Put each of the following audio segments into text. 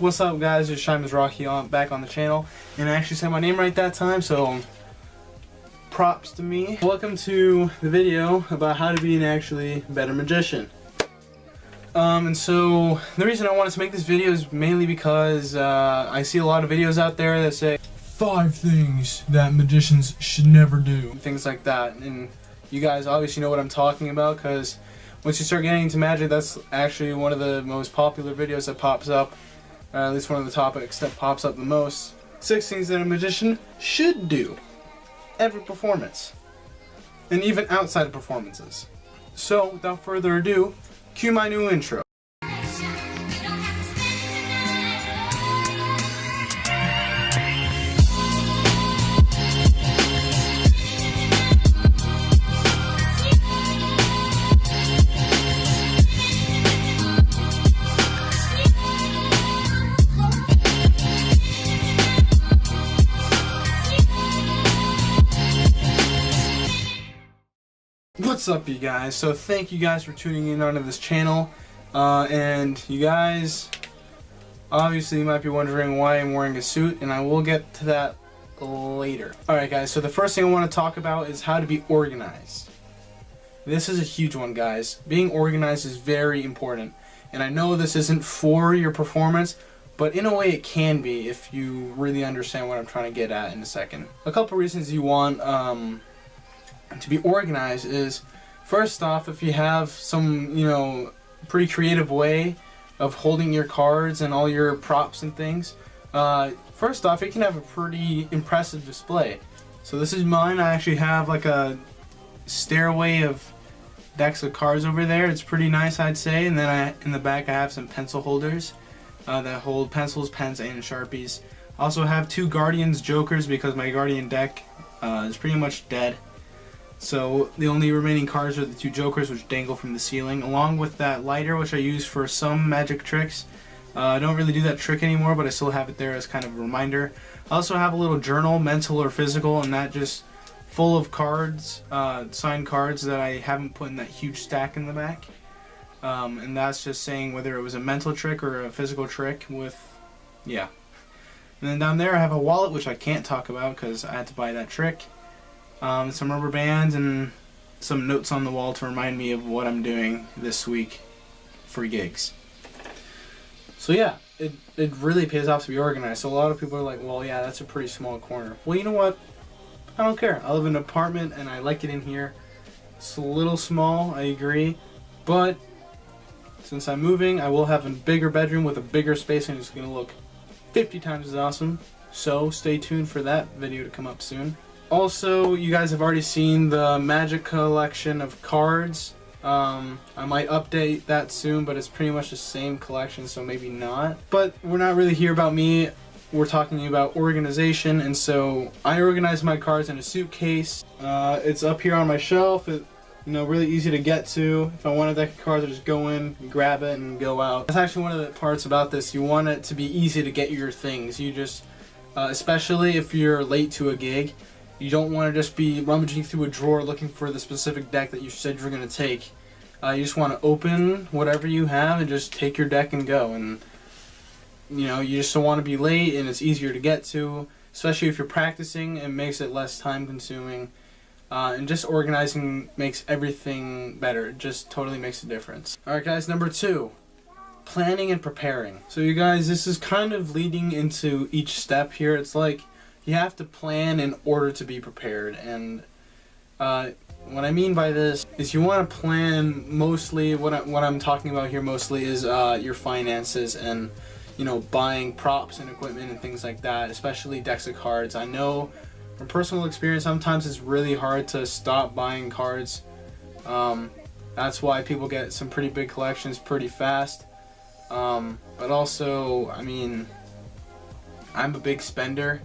What's up, guys? It's Shimon's Rocky back on the channel, and I actually said my name right that time, so props to me. Welcome to the video about how to be an actually better magician. And so the reason I wanted to make this video is mainly because I see a lot of videos out there that say 5 things that magicians should never do, things like that, and you guys obviously know what I'm talking about, because once you start getting into magic, that's actually one of the most popular videos that pops up. At least one of the topics that pops up the most. 6 things that a magician should do every performance, and even outside of performances. So without further ado, cue my new intro. What's up, you guys? So thank you guys for tuning in onto this channel, and you guys obviously might be wondering why I'm wearing a suit, and I will get to that later. Alright guys, so the first thing I want to talk about is how to be organized. This is a huge one, guys. Being organized is very important, and I know this isn't for your performance, but in a way it can be if you really understand what I'm trying to get at in a second. A couple reasons you want to be organized is, first off, if you have some, pretty creative way of holding your cards and all your props and things, first off, it can have a pretty impressive display. So this is mine. I actually have like a stairway of decks of cards over there. It's pretty nice, I'd say. And then in the back I have some pencil holders that hold pencils, pens, and Sharpies. I also have 2 Guardians Jokers because my Guardian deck is pretty much dead. So the only remaining cards are the 2 Jokers, which dangle from the ceiling, along with that lighter, which I use for some magic tricks. I don't really do that trick anymore, but I still have it there as kind of a reminder. I also have a little journal, mental or physical, and that just full of cards, signed cards that I haven't put in that huge stack in the back. And that's just saying whether it was a mental trick or a physical trick with, yeah. And then down there I have a wallet, which I can't talk about because I had to buy that trick. Some rubber bands and some notes on the wall to remind me of what I'm doing this week for gigs. So yeah, it really pays off to be organized. So a lot of people are like, well, yeah, that's a pretty small corner. Well, you know what? I don't care. I live in an apartment and I like it in here. It's a little small, I agree, but since I'm moving, I will have a bigger bedroom with a bigger space, and it's going to look 50 times as awesome. So stay tuned for that video to come up soon. Also, you guys have already seen the magic collection of cards. I might update that soon, but it's pretty much the same collection, so maybe not. But we're not really here about me. We're talking about organization, and so I organize my cards in a suitcase. It's up here on my shelf. Really easy to get to. If I want a deck of cards, I just go in, grab it, and go out. That's actually one of the parts about this. You want it to be easy to get your things. You just, especially if you're late to a gig, you don't want to just be rummaging through a drawer looking for the specific deck that you said you're going to take. You just want to open whatever you have and just take your deck and go. And you just don't want to be late, and it's easier to get to, especially if you're practicing. It makes it less time consuming. And just organizing makes everything better. It just totally makes a difference. Alright guys, number 2. Planning and preparing. So you guys, this is kind of leading into each step here. It's like you have to plan in order to be prepared, and what I mean by this is you want to plan mostly, what I'm talking about here mostly is your finances and buying props and equipment and things like that, especially decks of cards. I know from personal experience sometimes it's really hard to stop buying cards. That's why people get some pretty big collections pretty fast, but also, I mean, I'm a big spender.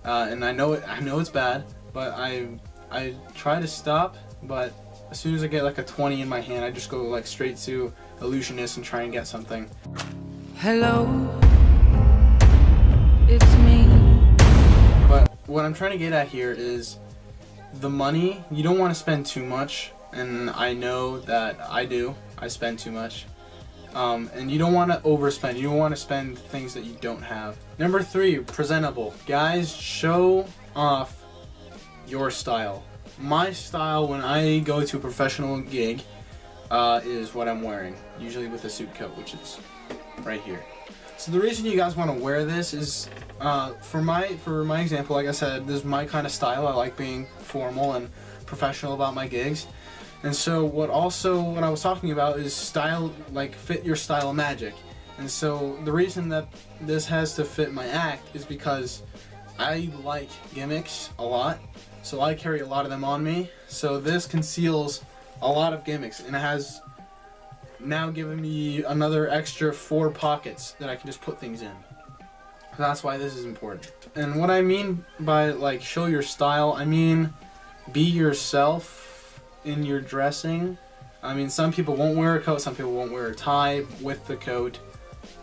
and I know it's bad, but I try to stop. But as soon as I get like a 20 in my hand, I just go like straight to illusionist and try and get something. Hello, it's me. But what I'm trying to get at here is the money. You don't want to spend too much, and I know that I spend too much. And you don't want to overspend. You don't want to spend things that you don't have. Number 3, presentable. Guys, show off your style. My style when I go to a professional gig is what I'm wearing, usually with a suit coat, which is right here. So the reason you guys want to wear this is, for my example, like I said, this is my kind of style. I like being formal and professional about my gigs. And so what I was talking about is style, like fit your style magic. And so the reason that this has to fit my act is because I like gimmicks a lot. So I carry a lot of them on me. So this conceals a lot of gimmicks, and it has now given me another extra 4 pockets that I can just put things in. So that's why this is important. And what I mean by like show your style, I mean be yourself in your dressing. I mean, some people won't wear a coat, some people won't wear a tie with the coat,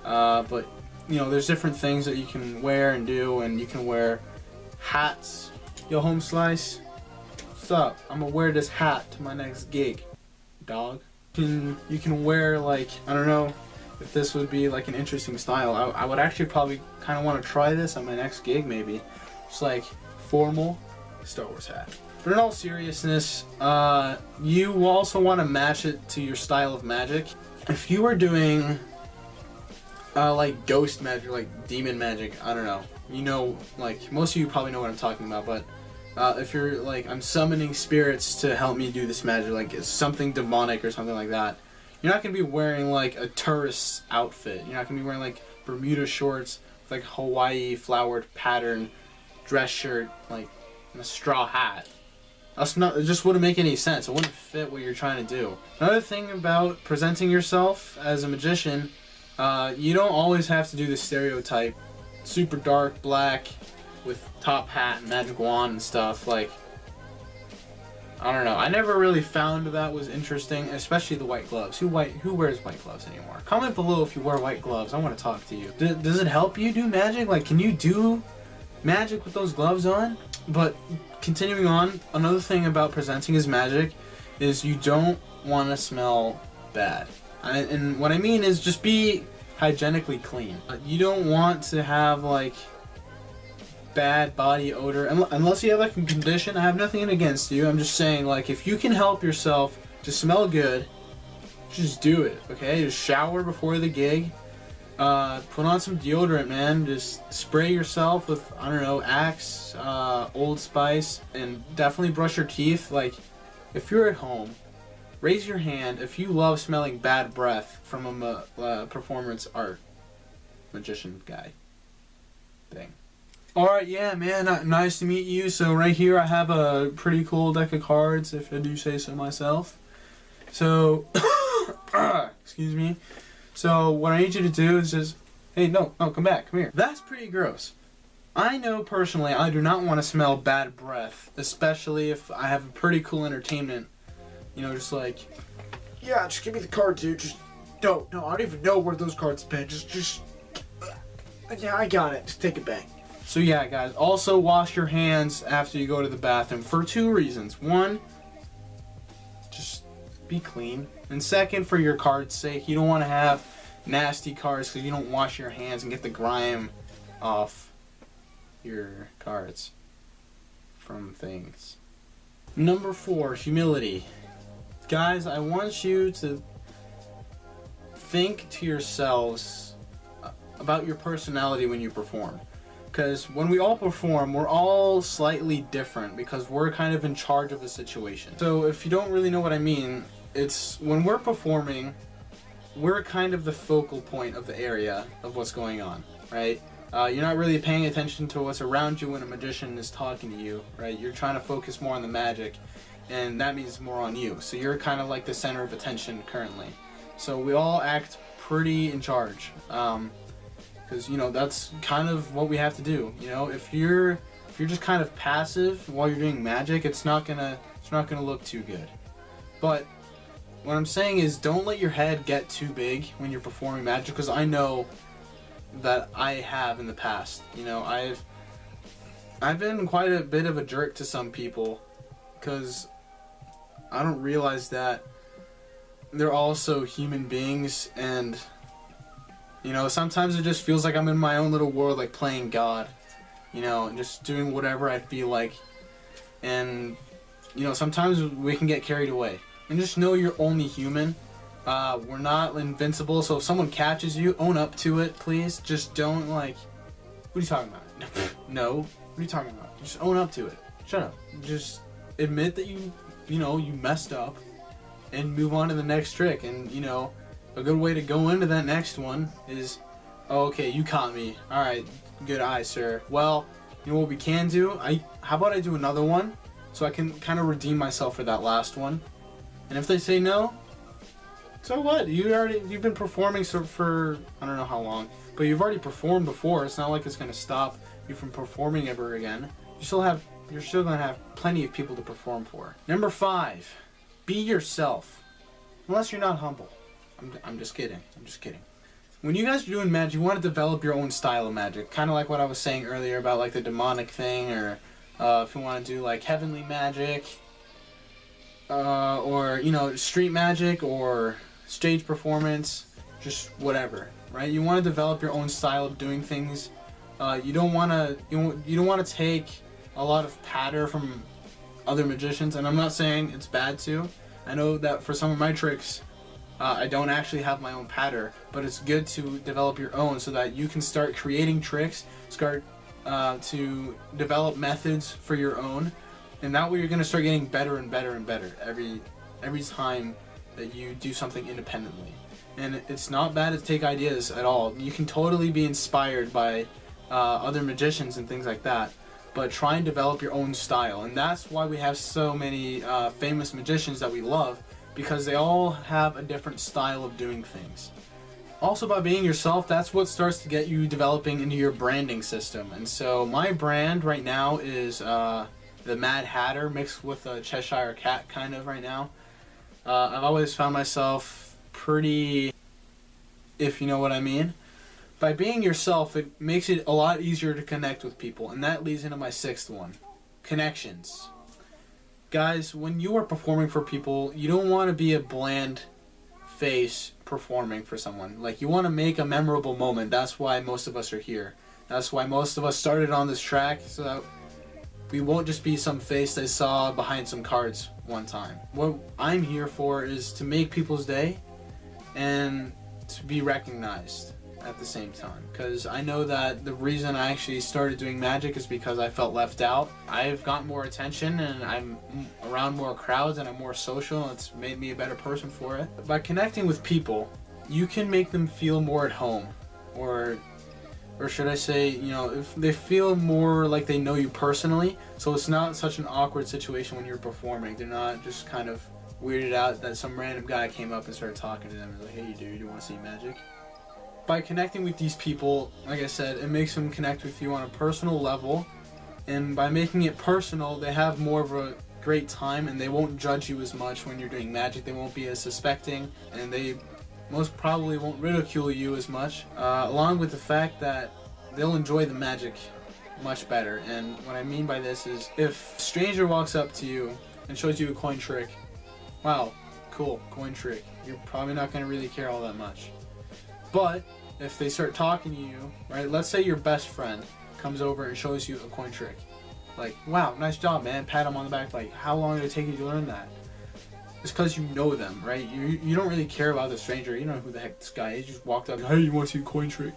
but you know, there's different things that you can wear and do, and you can wear hats. Yo, home slice, what's up? I'm gonna wear this hat to my next gig, dog. You can wear, like, I don't know if this would be like an interesting style. I would actually probably kind of want to try this on my next gig, maybe. Just like formal Star Wars hat. But in all seriousness, you also want to match it to your style of magic. If you were doing like ghost magic, like demon magic, I don't know. You know, like most of you probably know what I'm talking about, but if you're like, I'm summoning spirits to help me do this magic, like it's something demonic or something like that, you're not going to be wearing like a tourist's outfit. You're not going to be wearing like Bermuda shorts with like Hawaii flowered pattern dress shirt, like and a straw hat. It just wouldn't make any sense. It wouldn't fit what you're trying to do. Another thing about presenting yourself as a magician, you don't always have to do the stereotype super dark black with top hat and magic wand and stuff. Like, I don't know. I never really found that was interesting, especially the white gloves. Who wears white gloves anymore? Comment below if you wear white gloves. I want to talk to you. Does it help you do magic? Like, can you do magic with those gloves on? But continuing on, another thing about presenting as magic is you don't want to smell bad. And what I mean is just be hygienically clean. You don't want to have like bad body odor unless you have like a condition. I have nothing against you. I'm just saying, like, if you can help yourself to smell good, just do it. Okay, just shower before the gig, put on some deodorant, man. Just spray yourself with, I don't know, Axe, Old Spice, and definitely brush your teeth. Like, if you're at home, raise your hand if you love smelling bad breath from a performance art magician guy thing. Alright, yeah, man, nice to meet you. So right here I have a pretty cool deck of cards, if I do say so myself. So, excuse me. So what I need you to do is just, hey, no, come back, come here. That's pretty gross. I know personally I do not want to smell bad breath, especially if I have a pretty cool entertainment. You know, just like, yeah, just give me the card, dude. Just, no, I don't even know where those cards have been. Just, yeah, I got it. Just take it back. So yeah, guys, also wash your hands after you go to the bathroom for 2 reasons. 1, just be clean. And 2, for your card's sake. You don't want to have nasty cards because you don't wash your hands and get the grime off your cards from things. Number 4, humility. Guys, I want you to think to yourselves about your personality when you perform. Because when we all perform, we're all slightly different because we're kind of in charge of the situation. So if you don't really know what I mean, it's when we're performing, we're kind of the focal point of the area of what's going on, right? You're not really paying attention to what's around you when a magician is talking to you, right? You're trying to focus more on the magic, and that means more on you. So you're kind of like the center of attention currently. So we all act pretty in charge. Because, you know, that's kind of what we have to do. You know, if you're if you're just kind of passive while you're doing magic, it's not gonna look too good. But what I'm saying is, don't let your head get too big when you're performing magic, because I know that I have in the past. You know, I've been quite a bit of a jerk to some people because I don't realize that they're also human beings, and you know, sometimes it just feels like I'm in my own little world, like playing God, you know, and just doing whatever I feel like. And you know, sometimes we can get carried away. And just know you're only human. We're not invincible, so if someone catches you, own up to it, please. Just don't, like, what are you talking about? No. What are you talking about? Just own up to it. Shut up. Just admit that you messed up and move on to the next trick. And, you know, a good way to go into that next one is, oh, okay, you caught me. Alright, good eye, sir. Well, you know what we can do? How about I do another one so I can kind of redeem myself for that last one? And if they say no, so what? You've been performing for I don't know how long, but you've already performed before. It's not like it's gonna stop you from performing ever again. You're still gonna have plenty of people to perform for. Number 5, be yourself. Unless you're not humble. I'm just kidding. I'm just kidding. When you guys are doing magic, you want to develop your own style of magic. Kind of like what I was saying earlier about like the demonic thing, or if you want to do like heavenly magic. Or, you know, street magic or stage performance, just whatever, right? You want to develop your own style of doing things. You don't want to take a lot of patter from other magicians, and I'm not saying it's bad to. I know that for some of my tricks, I don't actually have my own patter, but it's good to develop your own so that you can start creating tricks, start to develop methods for your own. And that way you're going to start getting better and better and better every time that you do something independently. And it's not bad to take ideas at all. You can totally be inspired by other magicians and things like that. But try and develop your own style. And that's why we have so many famous magicians that we love, because they all have a different style of doing things. Also, by being yourself, that's what starts to get you developing into your branding system. And so my brand right now is the Mad Hatter mixed with a Cheshire Cat kind of right now. I've always found myself pretty, if you know what I mean. By being yourself, it makes it a lot easier to connect with people, and that leads into my 6th one, connections. Guys, when you are performing for people, you don't want to be a bland face performing for someone. Like, you want to make a memorable moment. That's why most of us are here. That's why most of us started on this track, so that we won't just be some face they saw behind some cards one time. What I'm here for is to make people's day and to be recognized at the same time. Because I know that the reason I actually started doing magic is because I felt left out. I've got more attention and I'm around more crowds and I'm more social, and it's made me a better person for it. By connecting with people, you can make them feel more at home, or should I say, you know, if they feel more like they know you personally, so it's not such an awkward situation when you're performing. They're not just kind of weirded out that some random guy came up and started talking to them and like, hey dude, you want to see magic? By connecting with these people, like I said, it makes them connect with you on a personal level, and by making it personal, they have more of a great time, and they won't judge you as much when you're doing magic. They won't be as suspecting, and they most probably won't ridicule you as much, along with the fact that they'll enjoy the magic much better. And what I mean by this is, if a stranger walks up to you and shows you a coin trick, wow, cool, coin trick, you're probably not going to really care all that much. But if they start talking to you, right, let's say your best friend comes over and shows you a coin trick, like, wow, nice job, man, pat him on the back, like, how long did it take you to learn that? It's because you know them, right? You don't really care about the stranger. You don't know who the heck this guy is. You just walked up, hey, you want to see a coin trick?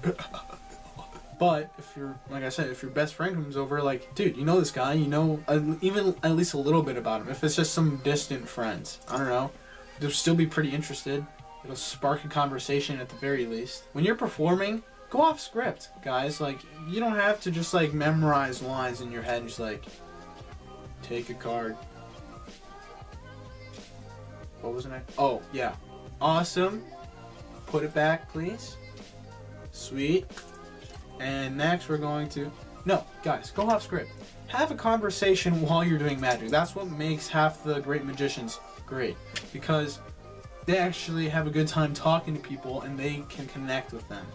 But if you're, like I said, if your best friend comes over, like, dude, you know this guy, you know even at least a little bit about him. If it's just some distant friends, I don't know, they'll still be pretty interested. It'll spark a conversation at the very least. When you're performing, go off script, guys. Like, you don't have to just, like, memorize lines in your head and just, like, take a card. What was the next? Oh, yeah. Awesome. Put it back, please. Sweet. And next we're going to No, guys, go off script. Have a conversation while you're doing magic. That's what makes half the great magicians great, because they actually have a good time talking to people and they can connect with them.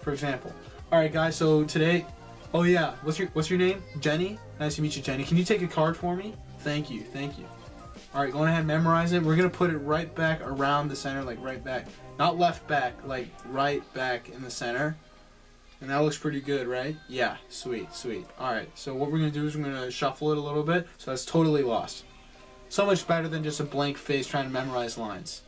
For example, all right, guys. So today, oh yeah, what's your name? Jenny. Nice to meet you, Jenny. Can you take a card for me? Thank you, thank you. All right, go ahead and memorize it. We're gonna put it right back around the center, like right back, not left back, like right back in the center. And that looks pretty good, right? Yeah, sweet, sweet. All right, so what we're gonna do is we're gonna shuffle it a little bit, so that's totally lost. So much better than just a blank face trying to memorize lines.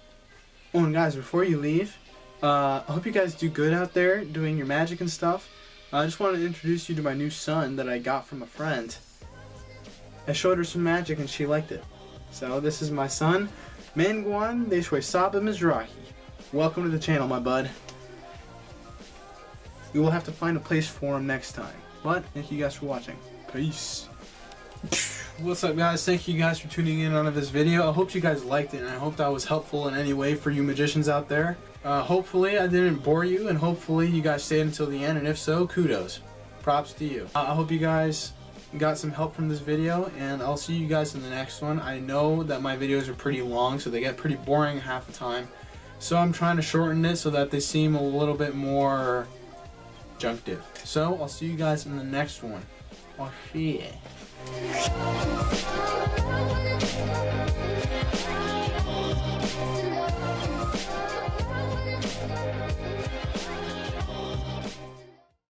Oh, and guys, before you leave, I hope you guys do good out there doing your magic and stuff. I just wanted to introduce you to my new son that I got from a friend. I showed her some magic and she liked it. So this is my son, Manguan Deshwe Saba Mizrahi. Welcome to the channel, my bud. We will have to find a place for him next time. But thank you guys for watching. Peace. What's up, guys? Thank you guys for tuning in on this video. I hope you guys liked it, and I hope that was helpful in any way for you magicians out there. Hopefully I didn't bore you, and hopefully you guys stayed until the end, and if so, kudos. Props to you. I hope you guys got some help from this video, and I'll see you guys in the next one. I know that my videos are pretty long, so they get pretty boring half the time. So I'm trying to shorten it so that they seem a little bit more junctive. So I'll see you guys in the next one. Oh shit.